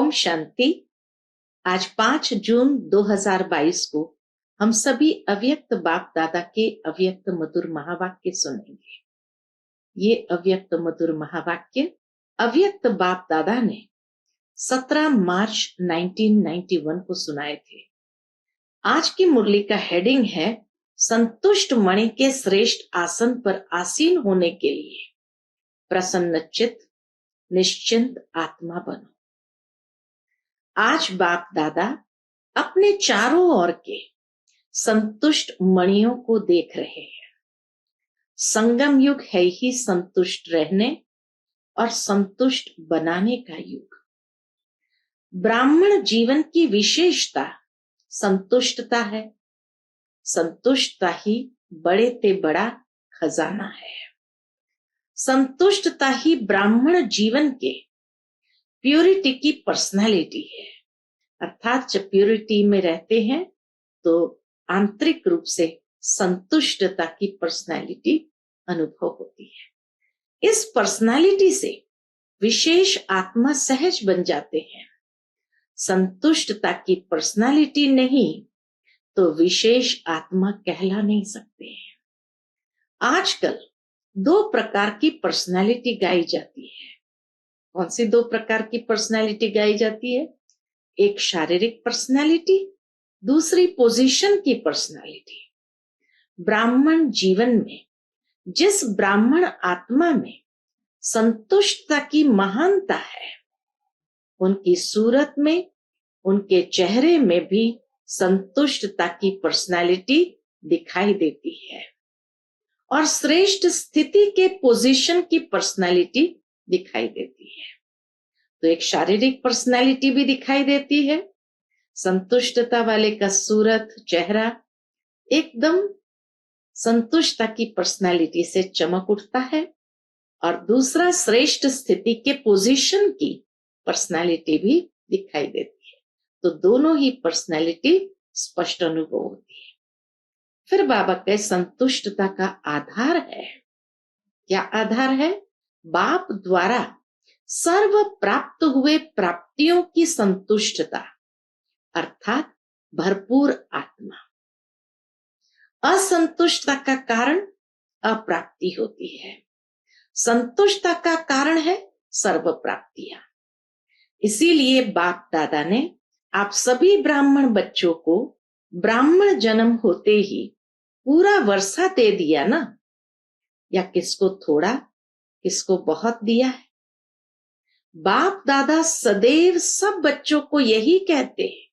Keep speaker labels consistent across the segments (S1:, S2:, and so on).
S1: ओम शांति। आज 5 जून 2022 को हम सभी अव्यक्त बाप दादा के अव्यक्त मधुर महावाक्य सुनेंगे। ये अव्यक्त मधुर महावाक्य अव्यक्त बाप दादा ने 17 मार्च 1991 को सुनाए थे। आज की मुरली का हेडिंग है संतुष्ट मणि के श्रेष्ठ आसन पर आसीन होने के लिए प्रसन्नचित्त निश्चिंत आत्मा बनो। आज बाप दादा अपने चारों ओर के संतुष्ट मणियों को देख रहे हैं। संगम युग है ही संतुष्ट रहने और संतुष्ट बनाने का युग। ब्राह्मण जीवन की विशेषता संतुष्टता है। संतुष्टता ही बड़े ते बड़ा खजाना है। संतुष्टता ही ब्राह्मण जीवन के प्योरिटी की पर्सनालिटी है। अर्थात जब प्योरिटी में रहते हैं तो आंतरिक रूप से संतुष्टता की पर्सनालिटी अनुभव होती है। इस पर्सनालिटी से विशेष आत्मा सहज बन जाते हैं। संतुष्टता की पर्सनालिटी नहीं तो विशेष आत्मा कहला नहीं सकते हैं। आजकल 2 प्रकार की पर्सनालिटी गाई जाती है। कौन सी 2 प्रकार की पर्सनालिटी गाई जाती है? एक शारीरिक पर्सनालिटी, दूसरी पोजीशन की पर्सनालिटी। ब्राह्मण जीवन में जिस ब्राह्मण आत्मा में संतुष्टता की महानता है, उनकी सूरत में, उनके चेहरे में भी संतुष्टता की पर्सनालिटी दिखाई देती है और श्रेष्ठ स्थिति के पोजीशन की पर्सनालिटी दिखाई देती है। तो एक शारीरिक पर्सनालिटी भी दिखाई देती है। संतुष्टता वाले का सूरत, चेहरा एकदम संतुष्टता की पर्सनालिटी से चमक उठता है और दूसरा श्रेष्ठ स्थिति के पोजीशन की पर्सनालिटी भी दिखाई देती है। तो दोनों ही पर्सनालिटी स्पष्ट अनुभव होती है। फिर बाबा के संतुष्टता का आधार है। क्या आधार है? बाप द्वारा सर्व प्राप्त हुए प्राप्तियों की संतुष्टता अर्थात भरपूर आत्मा। असंतुष्टता का कारण अप्राप्ति होती है। संतुष्टता का कारण है सर्व प्राप्तियां। इसीलिए बाप दादा ने आप सभी ब्राह्मण बच्चों को ब्राह्मण जन्म होते ही पूरा वर्षा दे दिया ना? या किसको थोड़ा, किसको बहुत दिया है? बाप दादा सदैव सब बच्चों को यही कहते हैं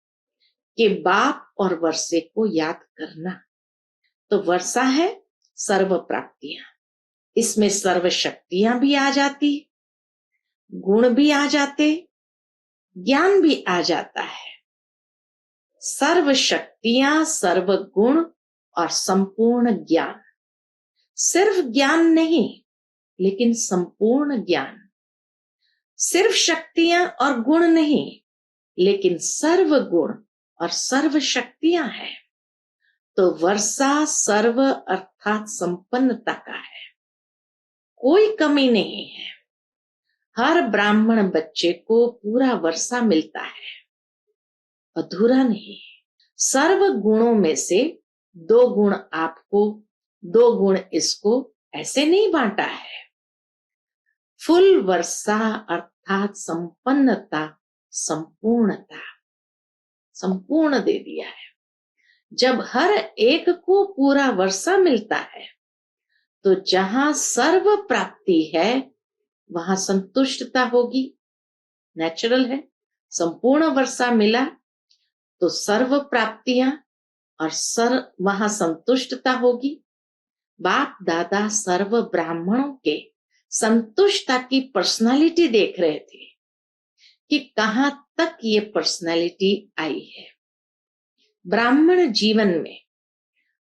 S1: कि बाप और वर्षे को याद करना। तो वर्षा है सर्व प्राप्तियां, इसमें सर्व शक्तियां भी आ जाती, गुण भी आ जाते, ज्ञान भी आ जाता है। सर्व शक्तियां, सर्व गुण और संपूर्ण ज्ञान। सिर्फ ज्ञान नहीं लेकिन संपूर्ण ज्ञान। सिर्फ शक्तियां और गुण नहीं लेकिन सर्व गुण और सर्व शक्तियां हैं। तो वर्षा सर्व अर्थात संपन्नता का है, कोई कमी नहीं है। हर ब्राह्मण बच्चे को पूरा वर्षा मिलता है, अधूरा नहीं। सर्व गुणों में से 2 गुण आपको, 2 गुण इसको, ऐसे नहीं बांटा है। फुल वर्षा अर्थात संपन्नता, संपूर्णता, संपूर्ण दे दिया है। जब हर एक को पूरा वर्षा मिलता है तो जहां सर्व प्राप्ति है वहां संतुष्टता होगी। नेचुरल है। संपूर्ण वर्षा मिला तो सर्व प्राप्तियां और वहां संतुष्टता होगी। बाप दादा सर्व ब्राह्मणों के संतुष्टता की पर्सनालिटी देख रहे थे कि कहां तक ये पर्सनालिटी आई है। ब्राह्मण जीवन में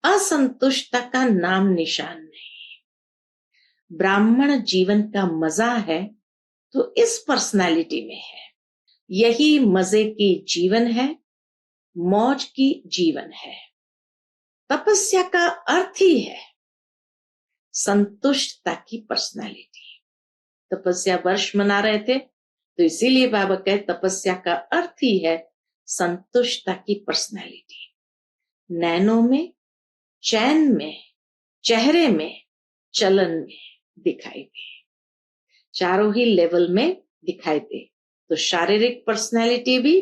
S1: असंतुष्टता का नाम निशान नहीं। ब्राह्मण जीवन का मजा है तो इस पर्सनालिटी में है। यही मजे की जीवन है, मौज की जीवन है। तपस्या का अर्थ ही है संतुष्टता की पर्सनालिटी। तपस्या वर्ष मना रहे थे तो इसीलिए बाबा कहे तपस्या का अर्थ ही है संतुष्टता की पर्सनैलिटी। नैनों में, चैन में, चेहरे में, चलन में दिखाई दे, चारों ही लेवल में दिखाई दे। तो शारीरिक पर्सनैलिटी भी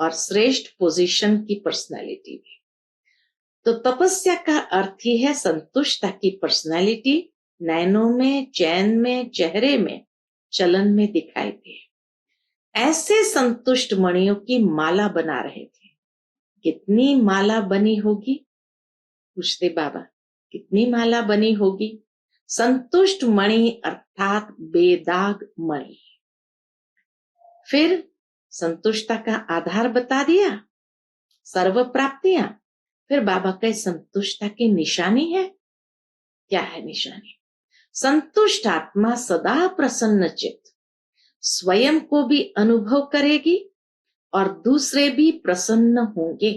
S1: और श्रेष्ठ पोजीशन की पर्सनैलिटी भी। तो तपस्या का अर्थ ही है संतुष्टता की पर्सनैलिटी, नैनों में, चैन में, चेहरे में, चलन में दिखाई दे। ऐसे संतुष्ट मणियों की माला बना रहे थे। कितनी माला बनी होगी, पूछते बाबा, कितनी माला बनी होगी? संतुष्ट मणि अर्थात बेदाग मणि। फिर संतुष्टता का आधार बता दिया, सर्व प्राप्तियां। फिर बाबा कहे संतुष्टता की निशानी है। क्या है निशानी? संतुष्ट आत्मा सदा प्रसन्न चित्त स्वयं को भी अनुभव करेगी और दूसरे भी प्रसन्न होंगे।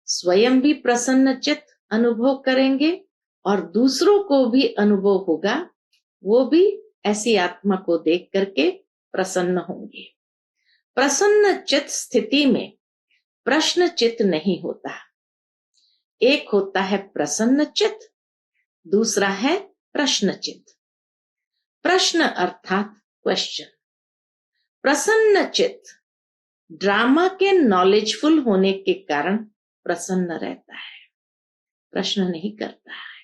S1: स्वयं भी प्रसन्न चित्त अनुभव करेंगे और दूसरों को भी अनुभव होगा, वो भी ऐसी आत्मा को देख करके प्रसन्न होंगे। प्रसन्न चित्त स्थिति में प्रश्न चित्त नहीं होता। एक होता है प्रसन्न चित्त, दूसरा है प्रश्न चित्त। प्रश्न अर्थात क्वेश्चन। प्रसन्न चित्त ड्रामा के नॉलेजफुल होने के कारण प्रसन्न रहता है, प्रश्न नहीं करता है।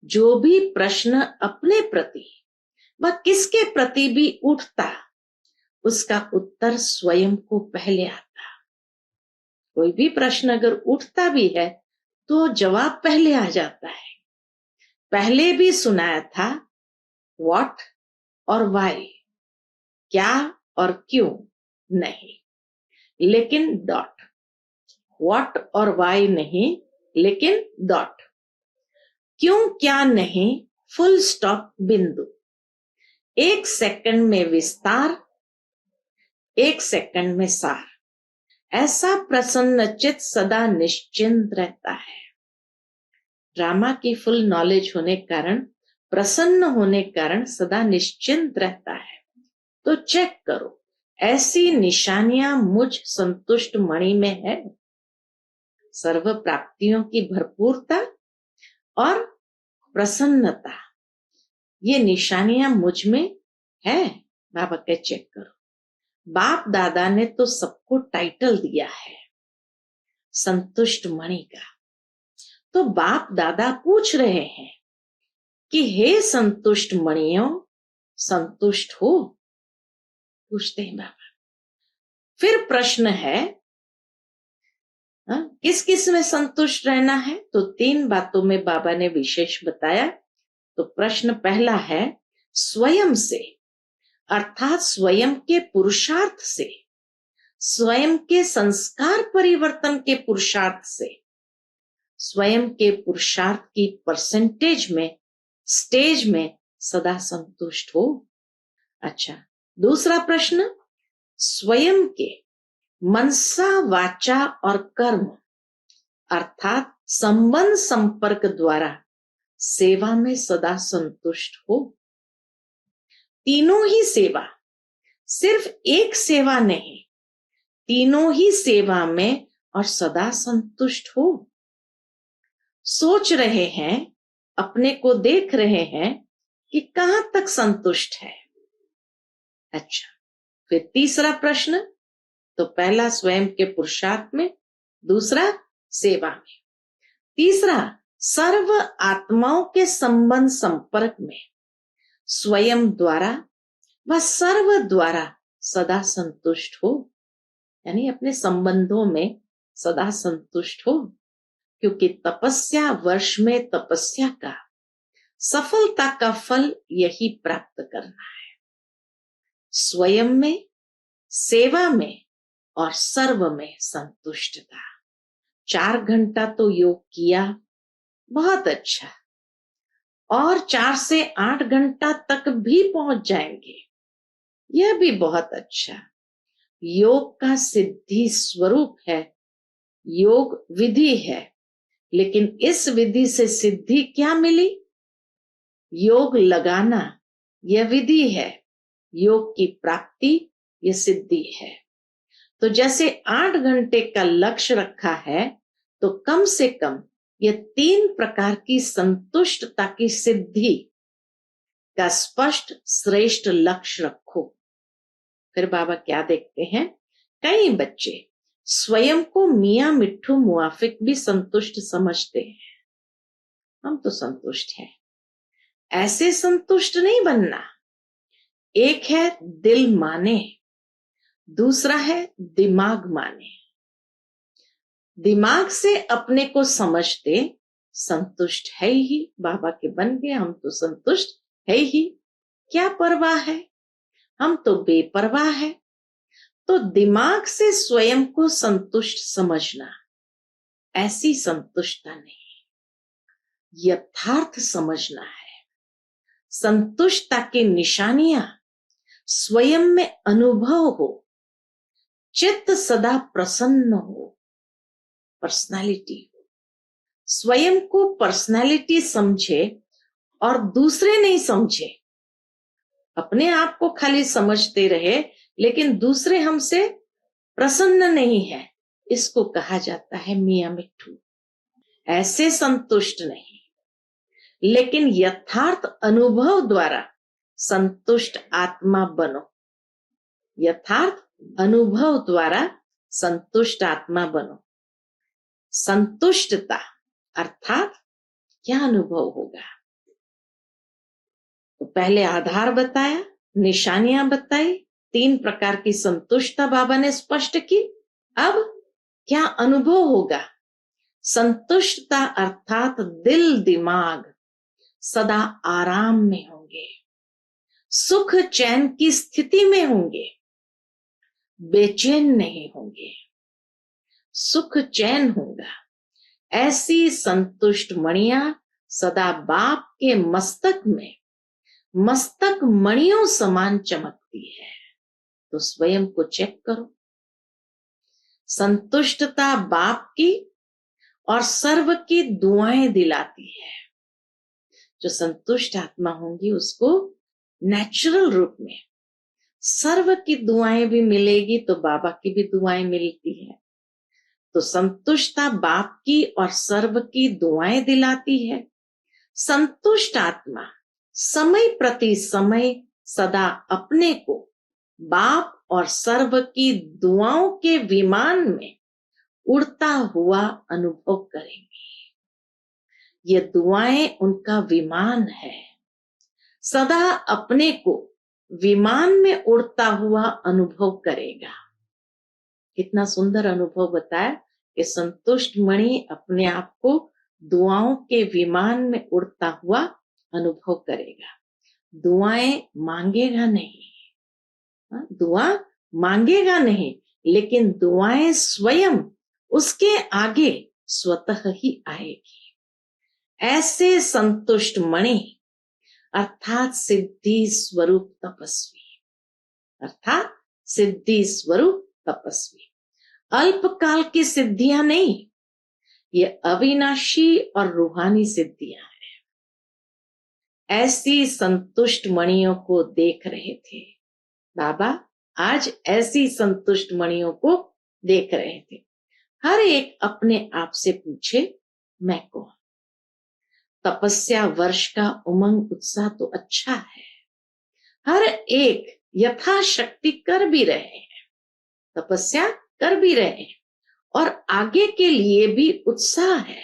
S1: जो भी प्रश्न अपने प्रति व किसके प्रति भी उठता, उसका उत्तर स्वयं को पहले आता। कोई भी प्रश्न अगर उठता भी है तो जवाब पहले आ जाता है। पहले भी सुनाया था व्हाट और व्हाई, क्या और क्यों नहीं, लेकिन डॉट। व्हाट और व्हाई नहीं, लेकिन डॉट। क्यों क्या नहीं, फुल स्टॉप बिंदु। 1 सेकंड में विस्तार, 1 सेकंड में सार। ऐसा प्रसन्न चित्त सदा निश्चिंत रहता है। ड्रामा की फुल नॉलेज होने कारण, प्रसन्न होने कारण सदा निश्चिंत रहता है। तो चेक करो, ऐसी निशानियां मुझ संतुष्ट मणि में है। सर्व प्राप्तियों की भरपूरता और प्रसन्नता, ये निशानियां मुझ में है। बाबा के चेक करो। बाप दादा ने तो सबको टाइटल दिया है संतुष्ट मणि का। तो बाप दादा पूछ रहे हैं कि हे संतुष्ट मणियों, संतुष्ट हो? पूछते हैं बाबा। फिर प्रश्न है किस किस में संतुष्ट रहना है? तो 3 बातों में बाबा ने विशेष बताया। तो प्रश्न पहला है स्वयं से, अर्थात स्वयं के पुरुषार्थ से, स्वयं के संस्कार परिवर्तन के पुरुषार्थ से, स्वयं के पुरुषार्थ की परसेंटेज में, स्टेज में सदा संतुष्ट हो। अच्छा, दूसरा प्रश्न स्वयं के मनसा, वाचा और कर्म अर्थात संबंध संपर्क द्वारा सेवा में सदा संतुष्ट हो। तीनों ही सेवा, सिर्फ एक सेवा नहीं, तीनों ही सेवा में और सदा संतुष्ट हो। सोच रहे हैं, अपने को देख रहे हैं कि कहां तक संतुष्ट है। अच्छा, फिर तीसरा प्रश्न, तो पहला स्वयं के पुरुषार्थ में, दूसरा सेवा में, तीसरा सर्व आत्माओं के संबंध संपर्क में स्वयं द्वारा व सर्व द्वारा सदा संतुष्ट हो। यानी अपने संबंधों में सदा संतुष्ट हो, क्योंकि तपस्या वर्ष में तपस्या का सफलता का फल यही प्राप्त करना है। स्वयं में, सेवा में और सर्व में संतुष्टता। 4 घंटा तो योग किया, बहुत अच्छा, और 4 से 8 घंटा तक भी पहुंच जाएंगे, यह भी बहुत अच्छा। योग का सिद्धि स्वरूप है, योग विधि है, लेकिन इस विधि से सिद्धि क्या मिली? योग लगाना, यह विधि है। योग की प्राप्ति ये सिद्धि है। तो जैसे 8 घंटे का लक्ष्य रखा है, तो कम से कम ये 3 प्रकार की संतुष्टता की सिद्धि का स्पष्ट श्रेष्ठ लक्ष्य रखो। फिर बाबा क्या देखते हैं, कई बच्चे स्वयं को मियां मिट्ठू मुआफिक भी संतुष्ट समझते हैं। हम तो संतुष्ट हैं, ऐसे संतुष्ट नहीं बनना। एक है दिल माने, दूसरा है दिमाग माने। दिमाग से अपने को समझते संतुष्ट है ही, बाबा के बन गए, हम तो संतुष्ट है ही, क्या परवाह है, हम तो बेपरवाह है। तो दिमाग से स्वयं को संतुष्ट समझना, ऐसी संतुष्टता नहीं, यथार्थ समझना है। संतुष्टता की निशानियां स्वयं में अनुभव हो, चित्त सदा प्रसन्न हो, पर्सनालिटी हो। स्वयं को पर्सनालिटी समझे और दूसरे नहीं समझे। अपने आप को खाली समझते रहे लेकिन दूसरे हमसे प्रसन्न नहीं है, इसको कहा जाता है मियां मिट्ठू। ऐसे संतुष्ट नहीं, लेकिन यथार्थ अनुभव द्वारा संतुष्ट आत्मा बनो। यथार्थ अनुभव द्वारा संतुष्ट आत्मा बनो। संतुष्टता अर्थात क्या अनुभव होगा? तो पहले आधार बताया, निशानियां बताई, 3 प्रकार की संतुष्टता बाबा ने स्पष्ट की। अब क्या अनुभव होगा? संतुष्टता अर्थात दिल दिमाग सदा आराम में होंगे, सुख चैन की स्थिति में होंगे, बेचैन नहीं होंगे, सुख चैन होगा। ऐसी संतुष्ट मणियां सदा बाप के मस्तक में मस्तक मणियों समान चमकती है। तो स्वयं को चेक करो। संतुष्टता बाप की और सर्व की दुआएं दिलाती है। जो संतुष्ट आत्मा होंगी उसको नेचुरल रूप में सर्व की दुआएं भी मिलेगी, तो बाबा की भी दुआएं मिलती है। तो संतुष्टता बाप की और सर्व की दुआएं दिलाती है। संतुष्ट आत्मा समय प्रति समय सदा अपने को बाप और सर्व की दुआओं के विमान में उड़ता हुआ अनुभव करेंगे। ये दुआएं उनका विमान है, सदा अपने को विमान में उड़ता हुआ अनुभव करेगा। कितना सुंदर अनुभव बताया कि संतुष्ट मणि अपने आप को दुआओं के विमान में उड़ता हुआ अनुभव करेगा। दुआएं मांगेगा नहीं, दुआ मांगेगा नहीं, लेकिन दुआएं स्वयं उसके आगे स्वतः ही आएगी। ऐसे संतुष्ट मणि अर्थात सिद्धि स्वरूप तपस्वी, अर्थात सिद्धि स्वरूप तपस्वी। अल्पकाल की सिद्धियां नहीं, ये अविनाशी और रूहानी सिद्धियां हैं। ऐसी संतुष्ट मणियों को देख रहे थे बाबा, आज ऐसी संतुष्ट मणियों को देख रहे थे। हर एक अपने आप से पूछे, मैं कौन? तपस्या वर्ष का उमंग उत्साह तो अच्छा है, हर एक यथाशक्ति कर भी रहे हैं, तपस्या कर भी रहे हैं और आगे के लिए भी उत्साह है।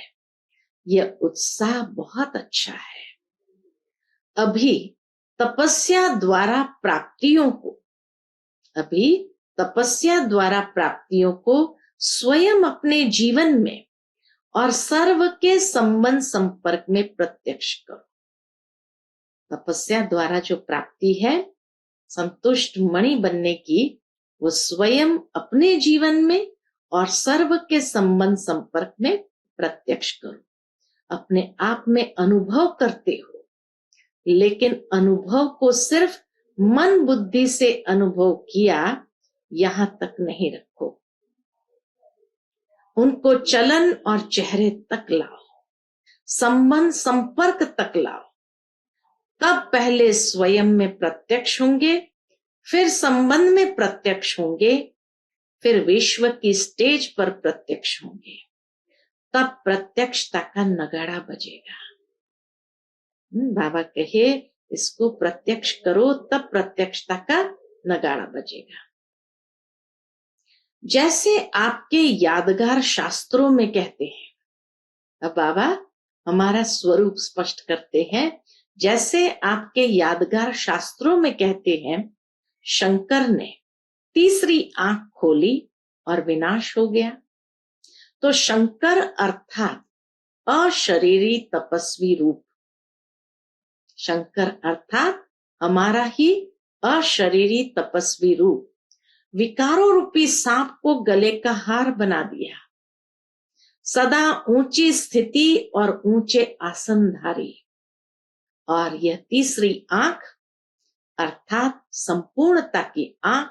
S1: यह उत्साह बहुत अच्छा है। अभी तपस्या द्वारा प्राप्तियों को स्वयं अपने जीवन में और सर्व के संबंध संपर्क में प्रत्यक्ष करो। तपस्या द्वारा जो प्राप्ति है संतुष्ट मणि बनने की, वो स्वयं अपने जीवन में और सर्व के संबंध संपर्क में प्रत्यक्ष करो। अपने आप में अनुभव करते हो, लेकिन अनुभव को सिर्फ मन बुद्धि से अनुभव किया यहां तक नहीं रखो, उनको चलन और चेहरे तक लाओ, संबंध संपर्क तक लाओ। तब पहले स्वयं में प्रत्यक्ष होंगे, फिर संबंध में प्रत्यक्ष होंगे, फिर विश्व की स्टेज पर प्रत्यक्ष होंगे, तब प्रत्यक्षता का नगाड़ा बजेगा। बाबा कहे इसको प्रत्यक्ष करो, तब प्रत्यक्षता का नगाड़ा बजेगा। जैसे आपके यादगार शास्त्रों में कहते हैं, अब बाबा हमारा स्वरूप स्पष्ट करते हैं, जैसे आपके यादगार शास्त्रों में कहते हैं, शंकर ने तीसरी आंख खोली और विनाश हो गया। तो शंकर अर्थात अशरीरी तपस्वी रूप, शंकर अर्थात हमारा ही अशरीरी तपस्वी रूप विकारों रूपी सांप को गले का हार बना दिया, सदा ऊंची स्थिति और ऊंचे आसनधारी। और यह तीसरी आंख अर्थात संपूर्णता की आंख,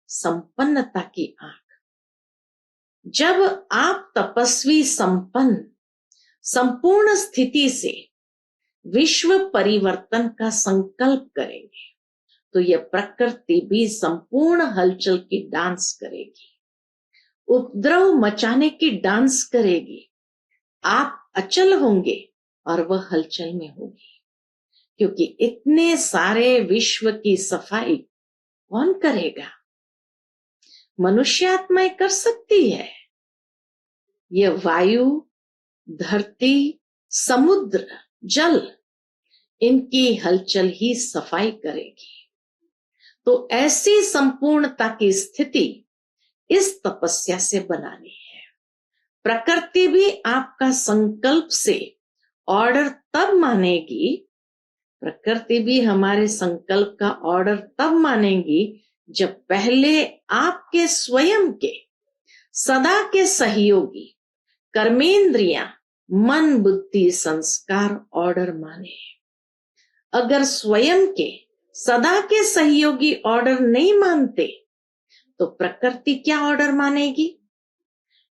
S1: संपन्नता की आंख। जब आप तपस्वी संपन्न संपूर्ण स्थिति से विश्व परिवर्तन का संकल्प करेंगे, तो यह प्रकृति भी संपूर्ण हलचल की डांस करेगी, उपद्रव मचाने की डांस करेगी। आप अचल होंगे और वह हलचल में होगी, क्योंकि इतने सारे विश्व की सफाई कौन करेगा? मनुष्य आत्माएं कर सकती है। यह वायु, धरती, समुद्र, जल, इनकी हलचल ही सफाई करेगी। तो ऐसी संपूर्णता की स्थिति इस तपस्या से बनानी है। प्रकृति भी आपका संकल्प से ऑर्डर तब मानेगी, प्रकृति भी हमारे संकल्प का ऑर्डर तब मानेगी जब पहले आपके स्वयं के सदा के सहयोगी कर्मेंद्रियां, मन, बुद्धि, संस्कार ऑर्डर माने। अगर स्वयं के सदा के सहयोगी ऑर्डर नहीं मानते तो प्रकृति क्या ऑर्डर मानेगी?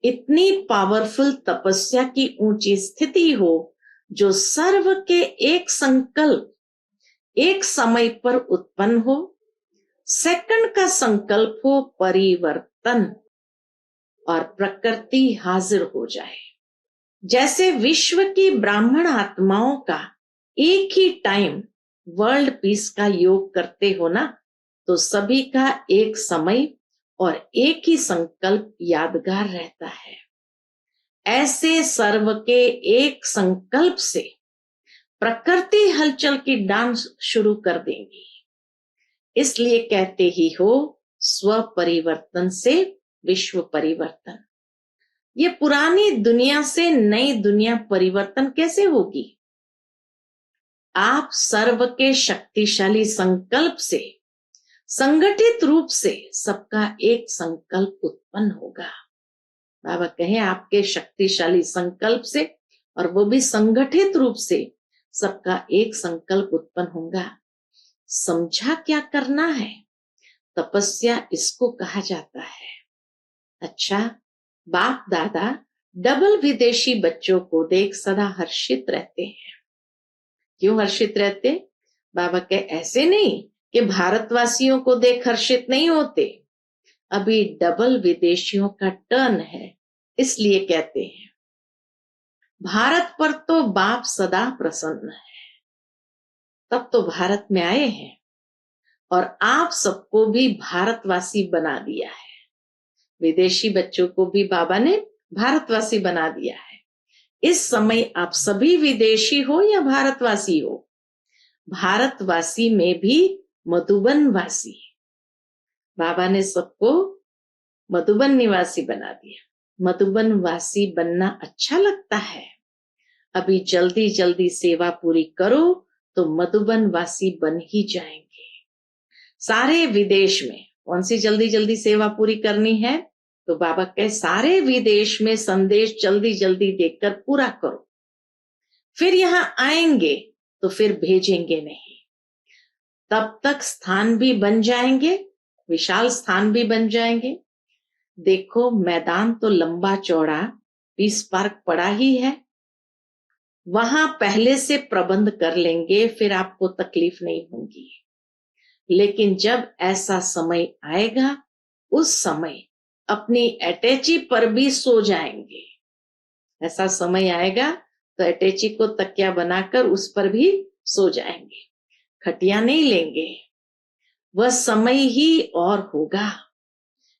S1: इतनी पावरफुल तपस्या की ऊंची स्थिति हो जो सर्व के एक संकल्प एक समय पर उत्पन्न हो, सेकंड का संकल्प हो परिवर्तन, और प्रकृति हाजिर हो जाए। जैसे विश्व की ब्राह्मण आत्माओं का एक ही टाइम वर्ल्ड पीस का योग करते हो ना, तो सभी का एक समय और एक ही संकल्प यादगार रहता है। ऐसे सर्व के एक संकल्प से प्रकृति हलचल की डांस शुरू कर देंगी। इसलिए कहते ही हो, स्व परिवर्तन से विश्व परिवर्तन। ये पुरानी दुनिया से नई दुनिया परिवर्तन कैसे होगी? आप सर्व के शक्तिशाली संकल्प से संगठित रूप से सबका एक संकल्प उत्पन्न होगा। बाबा कहे आपके शक्तिशाली संकल्प से, और वो भी संगठित रूप से सबका एक संकल्प उत्पन्न होगा। समझा क्या करना है? तपस्या इसको कहा जाता है। अच्छा, बाप दादा डबल विदेशी बच्चों को देख सदा हर्षित रहते हैं। क्यों हर्षित रहते? बाबा कहे ऐसे नहीं कि भारतवासियों को देख हर्षित नहीं होते, अभी डबल विदेशियों का टर्न है, इसलिए कहते हैं। भारत पर तो बाप सदा प्रसन्न है, तब तो भारत में आए हैं, और आप सबको भी भारतवासी बना दिया है। विदेशी बच्चों को भी बाबा ने भारतवासी बना दिया है। इस समय आप सभी विदेशी हो या भारतवासी हो, भारतवासी में भी मधुबन वासी, बाबा ने सबको मधुबन निवासी बना दिया। मधुबन वासी बनना अच्छा लगता है। अभी जल्दी जल्दी सेवा पूरी करो तो मधुबन वासी बन ही जाएंगे। सारे विदेश में कौन सी जल्दी जल्दी सेवा पूरी करनी है? तो बाबा कहे सारे विदेश में संदेश जल्दी जल्दी देकर पूरा करो, फिर यहाँ आएंगे तो फिर भेजेंगे नहीं। तब तक स्थान भी बन जाएंगे, विशाल स्थान भी बन जाएंगे। देखो मैदान तो लंबा चौड़ा पीस पार्क पड़ा ही है, वहां पहले से प्रबंध कर लेंगे, फिर आपको तकलीफ नहीं होगी। लेकिन जब ऐसा समय आएगा, उस समय अपनी अटैची पर भी सो जाएंगे। ऐसा समय आएगा तो अटैची को तकिया बनाकर उस पर भी सो जाएंगे, खटिया नहीं लेंगे। वह समय ही और होगा,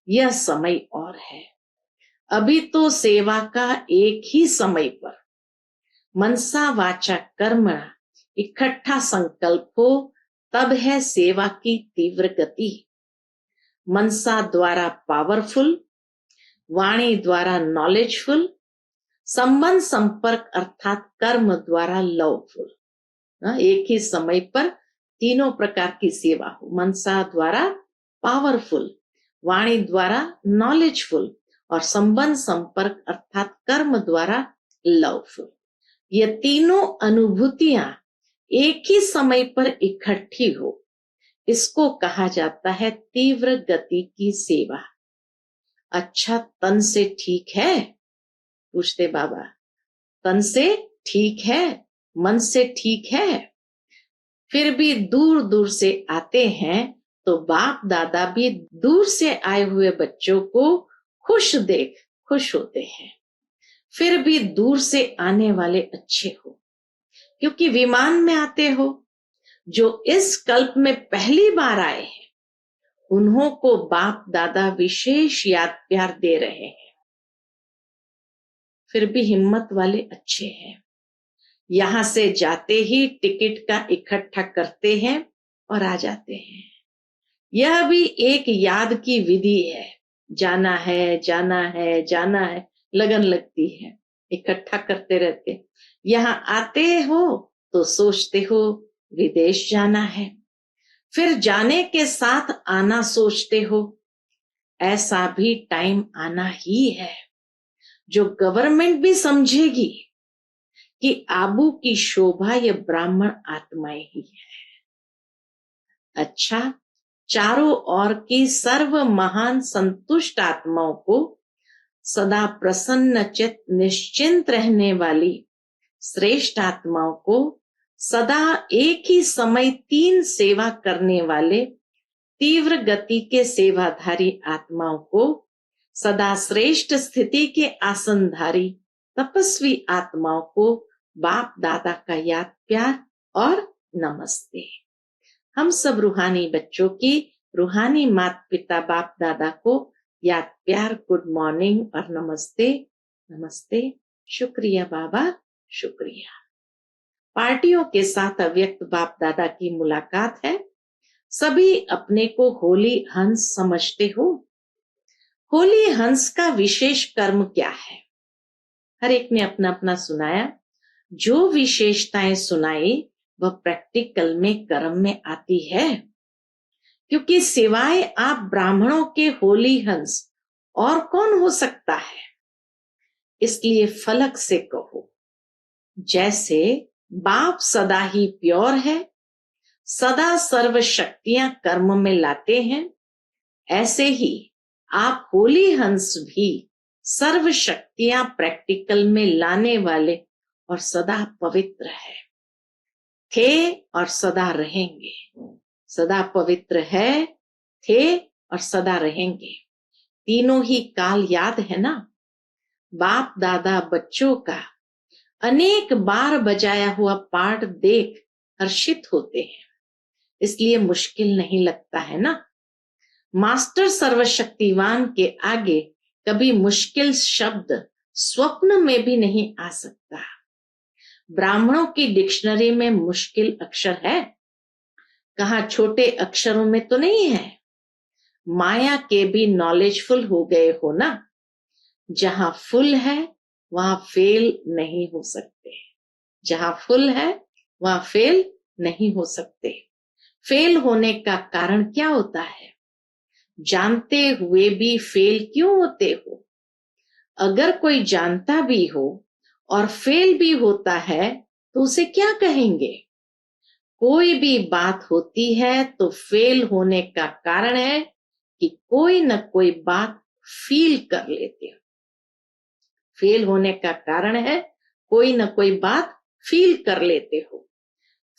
S1: यह समय और है। अभी तो सेवा का एक ही समय पर मनसा वाचा कर्मणा इकट्ठा संकल्प हो, तब है सेवा की तीव्र गति। मनसा द्वारा पावरफुल, वाणी द्वारा नॉलेजफुल, संबंध संपर्क अर्थात कर्म द्वारा लवफुल। एक ही समय पर तीनों प्रकार की सेवा हो। मनसा द्वारा पावरफुल, वाणी द्वारा नॉलेजफुल और संबंध संपर्क अर्थात कर्म द्वारा लवफुल। ये तीनों अनुभूतियां एक ही समय पर इकट्ठी हो, इसको कहा जाता है तीव्र गति की सेवा। अच्छा, तन से ठीक है? पूछते बाबा। तन से ठीक है, मन से ठीक है, फिर भी दूर दूर से आते हैं तो बाप दादा भी दूर से आए हुए बच्चों को खुश देख खुश होते हैं। फिर भी दूर से आने वाले अच्छे हो, क्योंकि विमान में आते हो। जो इस कल्प में पहली बार आए हैं, उन्हों को बाप दादा विशेष याद प्यार दे रहे हैं। फिर भी हिम्मत वाले अच्छे हैं। यहां से जाते ही टिकट का इकट्ठा करते हैं और आ जाते हैं। यह भी एक याद की विधि है। जाना है, जाना है, जाना है, लगन लगती है, इकट्ठा करते रहते। यहाँ आते हो तो सोचते हो विदेश जाना है, फिर जाने के साथ आना सोचते हो। ऐसा भी टाइम आना ही है जो गवर्नमेंट भी समझेगी कि आबू की शोभा ये ब्राह्मण आत्माएं ही है। अच्छा, चारों ओर की सर्व महान संतुष्ट आत्माओं को सदा प्रसन्न चित निश्चिंत रहने वाली श्रेष्ठ आत्माओं को सदा एक ही समय 3 सेवा करने वाले तीव्र गति के सेवाधारी आत्माओं को सदा श्रेष्ठ स्थिति के आसनधारी तपस्वी आत्माओं को बाप दादा का याद प्यार और नमस्ते। हम सब रूहानी बच्चों की रूहानी माता पिता बाप दादा को याद प्यार गुड मॉर्निंग और नमस्ते। नमस्ते, शुक्रिया बाबा, शुक्रिया। पार्टियों के साथ अव्यक्त बाप दादा की मुलाकात है। सभी अपने को होली हंस समझते हो। होली हंस का विशेष कर्म क्या है? हर एक ने अपना अपना सुनाया। जो विशेषताएं सुनाई वह प्रैक्टिकल में कर्म में आती है, क्योंकि सिवाय आप ब्राह्मणों के होली हंस और कौन हो सकता है। इसलिए फलक से कहो, जैसे बाप सदा ही प्योर है, सदा सर्व शक्तियां कर्म में लाते हैं, ऐसे ही आप होली हंस भी सर्व शक्तियां प्रैक्टिकल में लाने वाले और सदा पवित्र है। थे और सदा रहेंगे। सदा पवित्र है, थे और सदा रहेंगे। तीनों ही काल याद है ना। बाप दादा बच्चों का अनेक बार बजाया हुआ पाठ देख हर्षित होते हैं, इसलिए मुश्किल नहीं लगता है ना। मास्टर सर्वशक्तिवान के आगे कभी मुश्किल शब्द स्वप्न में भी नहीं आ सकता। ब्राह्मणों की डिक्शनरी में मुश्किल अक्षर है? कहाँ छोटे अक्षरों में तो नहीं है। माया के भी नॉलेजफुल हो गए हो ना। जहां फुल है वहां फेल नहीं हो सकते। जहां फुल है वहां फेल नहीं हो सकते। फेल होने का कारण क्या होता है? जानते हुए भी फेल क्यों होते हो? अगर कोई जानता भी हो और फेल भी होता है तो उसे क्या कहेंगे? कोई भी बात होती है तो फेल होने का कारण है कि कोई न कोई बात फील कर लेते हो। फेल होने का कारण है कोई न कोई बात फील कर लेते हो।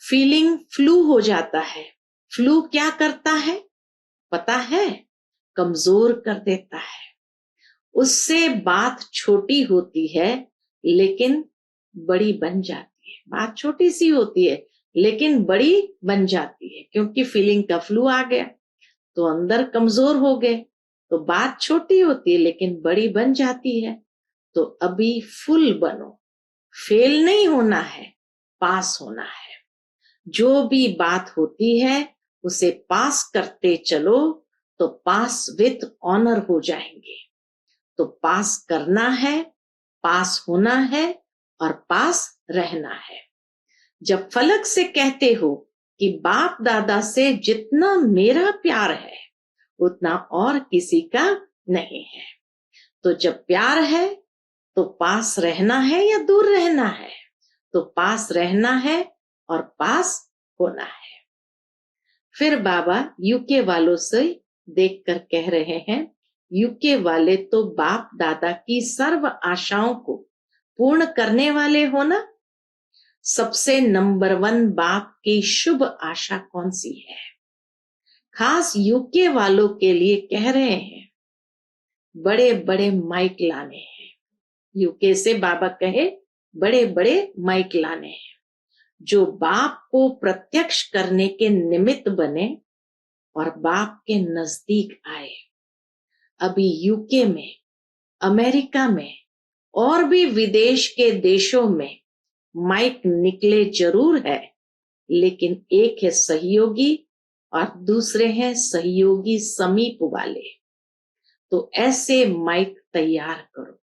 S1: फीलिंग फ्लू हो जाता है, फ्लू क्या करता है पता है? कमजोर कर देता है। उससे बात छोटी होती है लेकिन बड़ी बन जाती है। बात छोटी सी होती है लेकिन बड़ी बन जाती है, क्योंकि फीलिंग का फ्लू आ गया तो अंदर कमजोर हो गए। तो बात छोटी होती है लेकिन बड़ी बन जाती है। तो अभी फुल बनो, फेल नहीं होना है, पास होना है। जो भी बात होती है उसे पास करते चलो तो पास विथ ऑनर हो जाएंगे। तो पास करना है, पास होना है और पास रहना है। जब फलक से कहते हो कि बाप दादा से जितना मेरा प्यार है उतना और किसी का नहीं है, तो जब प्यार है तो पास रहना है या दूर रहना है? तो पास रहना है और पास होना है। फिर बाबा यूके वालों से देखकर कह रहे हैं, यूके वाले तो बाप दादा की सर्व आशाओं को पूर्ण करने वाले हो ना? सबसे नंबर 1 बाप की शुभ आशा कौन सी है? खास यूके वालों के लिए कह रहे हैं, बड़े बड़े माइक लाने हैं। यूके से बाबा कहे बड़े बड़े माइक लाने हैं जो बाप को प्रत्यक्ष करने के निमित्त बने और बाप के नजदीक आए। अभी यूके में, अमेरिका में और भी विदेश के देशों में माइक निकले जरूर है, लेकिन एक है सहयोगी और दूसरे हैं सहयोगी समीप वाले। तो ऐसे माइक तैयार करो।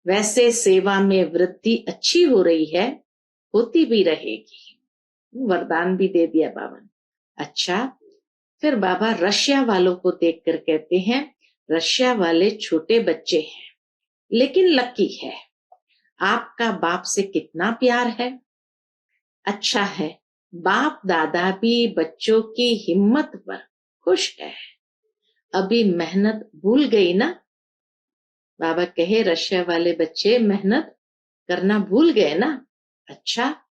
S1: वैसे सेवा में वृद्धि अच्छी हो रही है, होती भी रहेगी। वरदान भी दे दिया बाबा ने। अच्छा, फिर बाबा रशिया वालों को देखकर कहते हैं, रशिया वाले छोटे बच्चे हैं लेकिन लकी है। आपका बाप से कितना प्यार है? अच्छा है, बाप दादा भी बच्चों की हिम्मत पर खुश है। अभी मेहनत भूल गई ना? बाबा कहे रशिया वाले बच्चे मेहनत करना भूल गए ना? अच्छा,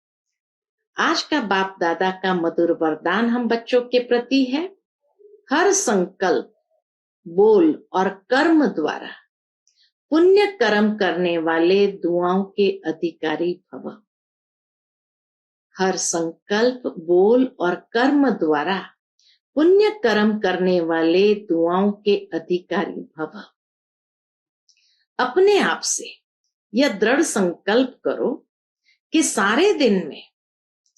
S1: आज का बाप दादा का मधुर वरदान हम बच्चों के प्रति है, हर संकल्प, बोल और कर्म द्वारा पुण्य कर्म करने वाले दुआओं के अधिकारी भव। हर संकल्प, बोल और कर्म द्वारा पुण्य कर्म करने वाले दुआओं के अधिकारी भव। अपने आप से यह दृढ़ संकल्प करो कि सारे दिन में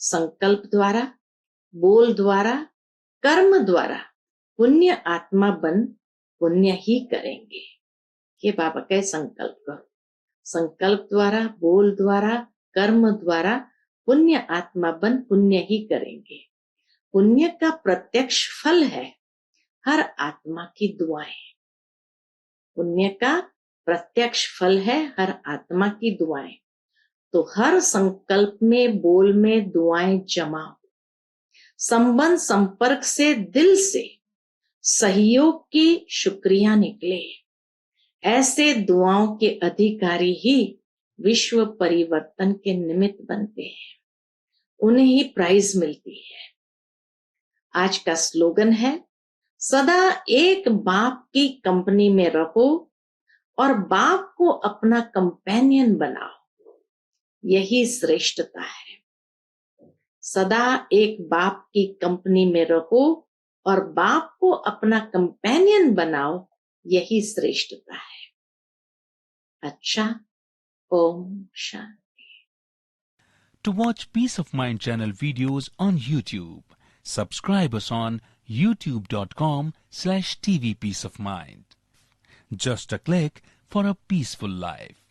S1: संकल्प द्वारा, बोल द्वारा, कर्म द्वारा पुण्य आत्मा बन पुण्य ही करेंगे। ये बाबा का संकल्प करो। संकल्प द्वारा, बोल द्वारा, कर्म द्वारा पुण्य आत्मा बन पुण्य ही करेंगे। पुण्य का प्रत्यक्ष फल है हर आत्मा की दुआएं। पुण्य का प्रत्यक्ष फल है हर आत्मा की दुआएं। तो हर संकल्प में, बोल में दुआएं जमा हो। संबंध संपर्क से दिल से सहयोग की शुक्रिया निकले। ऐसे दुआओं के अधिकारी ही विश्व परिवर्तन के निमित्त बनते हैं, उन्हें ही प्राइज मिलती है। आज का स्लोगन है, सदा एक बाप की कंपनी में रहो और बाप को अपना कंपेनियन बनाओ। यही श्रेष्ठता है। सदा एक बाप की कंपनी में रहो और बाप को अपना कंपेनियन बनाओ, यही श्रेष्ठता है। अच्छा, Om Shanti.
S2: To watch Peace of Mind channel videos on YouTube, subscribe us on youtube.com/tvpeaceofmind. Just a click for a peaceful life.